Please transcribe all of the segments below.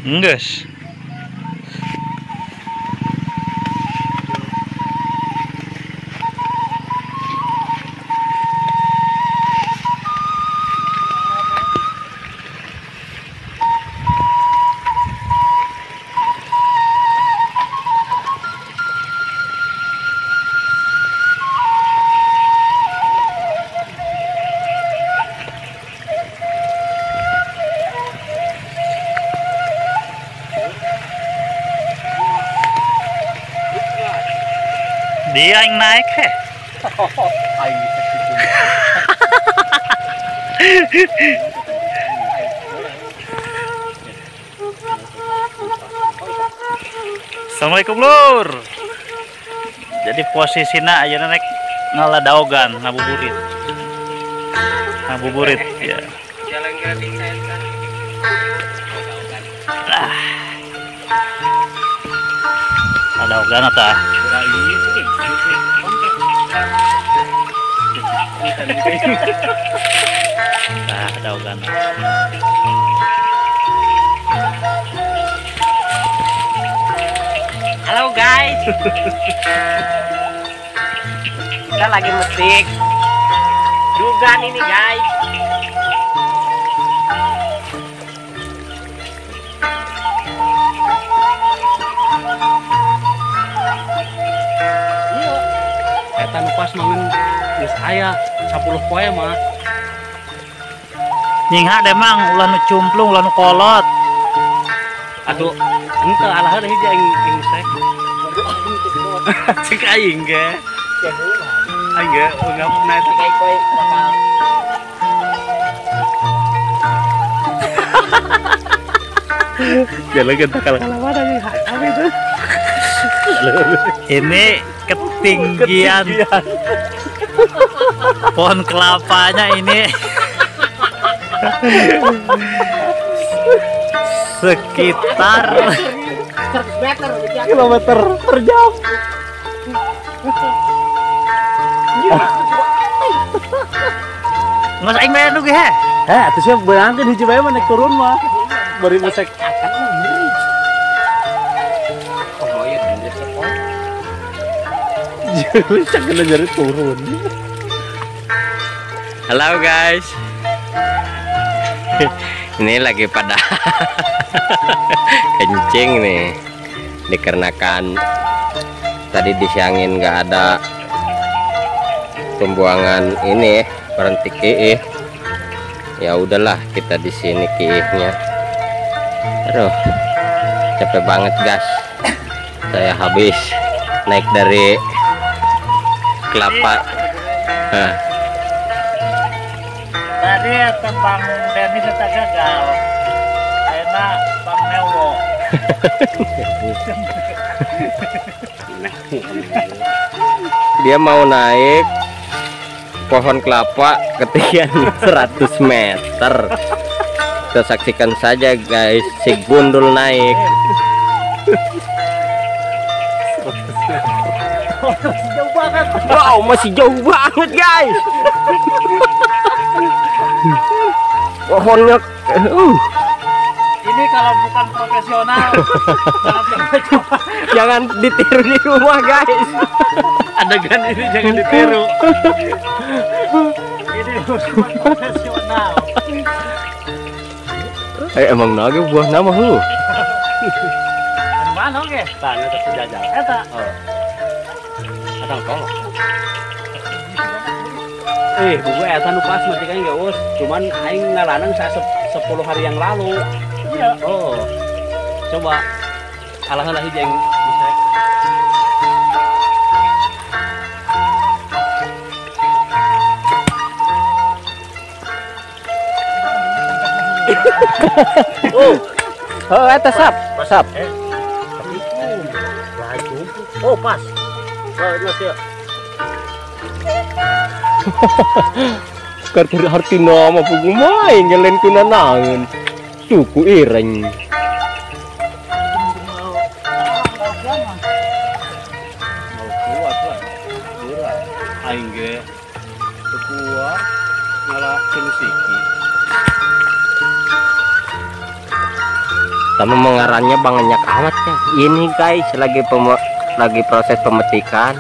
Enggak. Dia yang naik he. Assalamualaikum lur. Jadi posisinya aja naik ngaladaogan ngabuburit. Ngabuburit ya. Jalan gading saya. Ngaladaogan atau daogan. Halo guys. Kita lagi metik dugan ini guys. Iya. Eta nu pas mangan geus aya 10 poe mah. Nyingha demang ulah nu cumplung ulah nu kolot. Aduh, henteu alahan hiji aing sek. Cek aing ge. Aing ge ungap na eta Kayak koi bakal jalan kita kalah-kalahan aja hakam itu. Ini ketinggian pohon kelapanya ini sekitar 100 meter kilometer per jam. nggak aing bayar dulu he. Atuh sia beurangkeun hiji bae mah naik turun mah. Bari mesek oh iya bener sih oh. Bisa kena jari turun. Halo guys. Ini lagi pada kencing nih. Dikarenakan tadi disiangin nggak ada pembuangan ini berhenti kiih. Ya udahlah kita di sini kiihnya. Aduh, capek banget guys. Saya habis naik dari kelapa. Tadi tembang Dennis kita gagal. Ayeuna Bang Newo. Dia mau naik pohon kelapa ketinggian 100 meter. Kita saksikan saja guys, si gundul naik. Jauh banget. Wow, masih jauh banget guys. Pohonnya Ini kalau bukan profesional jangan ditiru di rumah guys. adegan ini jangan ditiru. Ini bukan profesional. Emang naga buah nama lu. Mana oke? Tanya ke sejajar. Eta. Ada kolok. Buku eta nu pas mati kan geus, cuman aing ngalanang 10 hari yang lalu. Iya. Oh. Coba alah-alah hiji aing mesek. Oh, eta sap. Oh, pas. Oh, masih. Karena harti nama pugu main ngelen kuna nangan. Suku ireng. Mau kuat lah. Kurang. Aing ge teu kuat ngalah sini siki. Sama mengarannya banyak amat ya. Ini guys lagi proses pemetikan.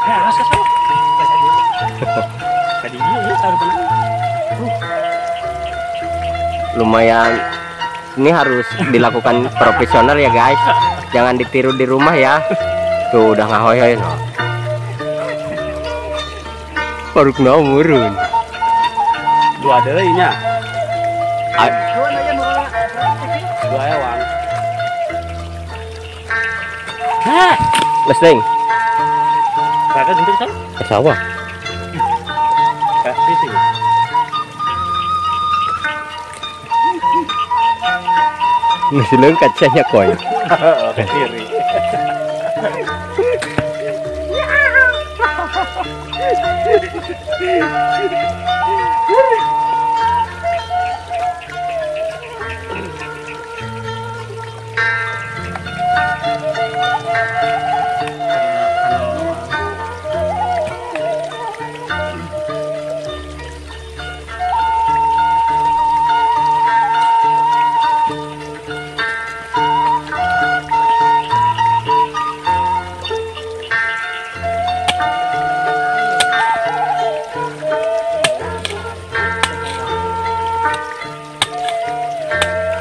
Alas ke sawah. Tadi dia taruh benar. Lumayan, ini harus dilakukan profesional ya guys. Jangan ditiru di rumah ya. Tuh udah ngahoy-hoy no. Paruk murun. Dua deui nya. Ah, Dua ewang. Lesting, Kakak genting sana. ke sawah. Di sini. Masih lengkap saya koy. Ke kiri.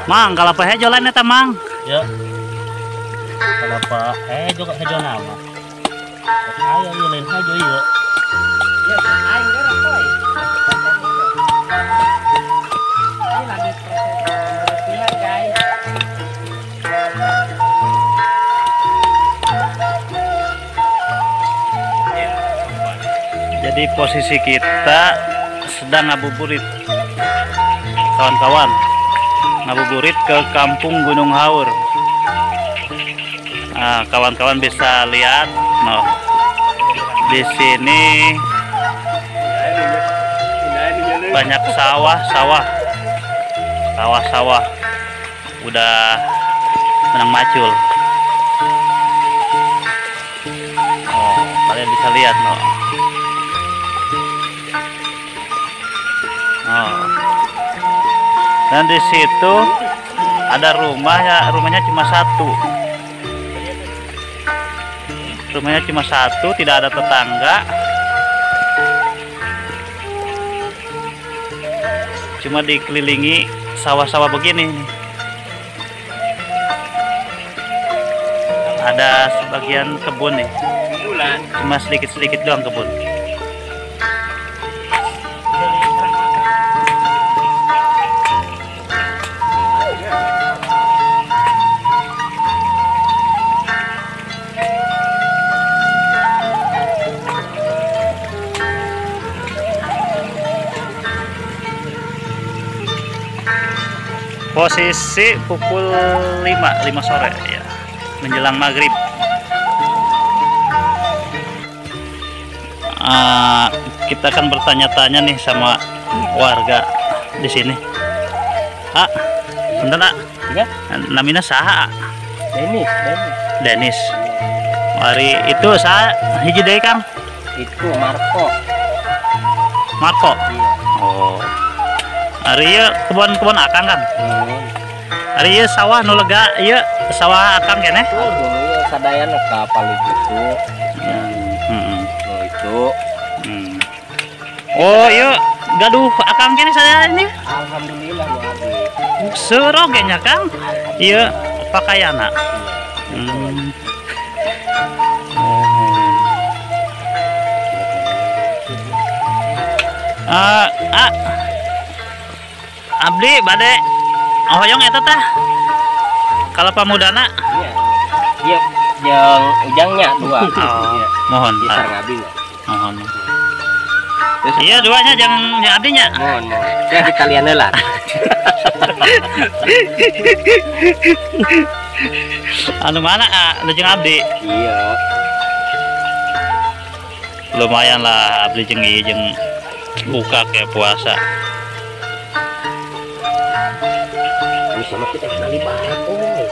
Mang, kalau apa hejo lain eta mang? Ya. Kenapa juga hejo nama? Ayo ieu lain hejo ieu. Ya, aing gerak coy. Ini lagi proses pembersihan, guys. Jadi posisi kita sedang ngabuburit, kawan-kawan. Ngabuburit ke Kampung Gunung Haur. Nah, kawan-kawan bisa lihat, no, di sini banyak sawah-sawah, udah menang macul. Oh, kalian bisa lihat, no. Oh. Dan di situ ada rumahnya cuma satu. Rumahnya cuma satu, tidak ada tetangga. Cuma dikelilingi sawah-sawah begini. Ada sebagian kebun nih. Cuma sedikit-sedikit doang kebun. Posisi pukul 5 sore ya, menjelang maghrib. Kita akan bertanya-tanya nih sama warga di sini. Sebentar, Ya, namanya saha? Denis. Denis. Mari itu saha hiji deui Kang? Itu Marco. Marco. Iya. Oh. Ari ieu kebun akang kan? Ari ieu sawah nu lega, ieu sawah akang keneh. Tuh dulu ya sadaya nu ka paling gitu. Itu. Oh, ieu gaduh akang keneh sadaya ini. Alhamdulillah nu abi. Seroge nya Kang. Ieu pakaiana. Abdi bade hoyong eta tah kalau pamudana. Iya. Yang ujangnya dua. Oh, mohon Bisa ngabi nggak? mohon. Iya duanya jangan abdinya. Mohon. Ya di kalian lah. Anu mana anu jeung abdi? Iya. Lumayan lah abdi jeung ieu jeung buka kayak puasa. Ini sama kita kali banget oh.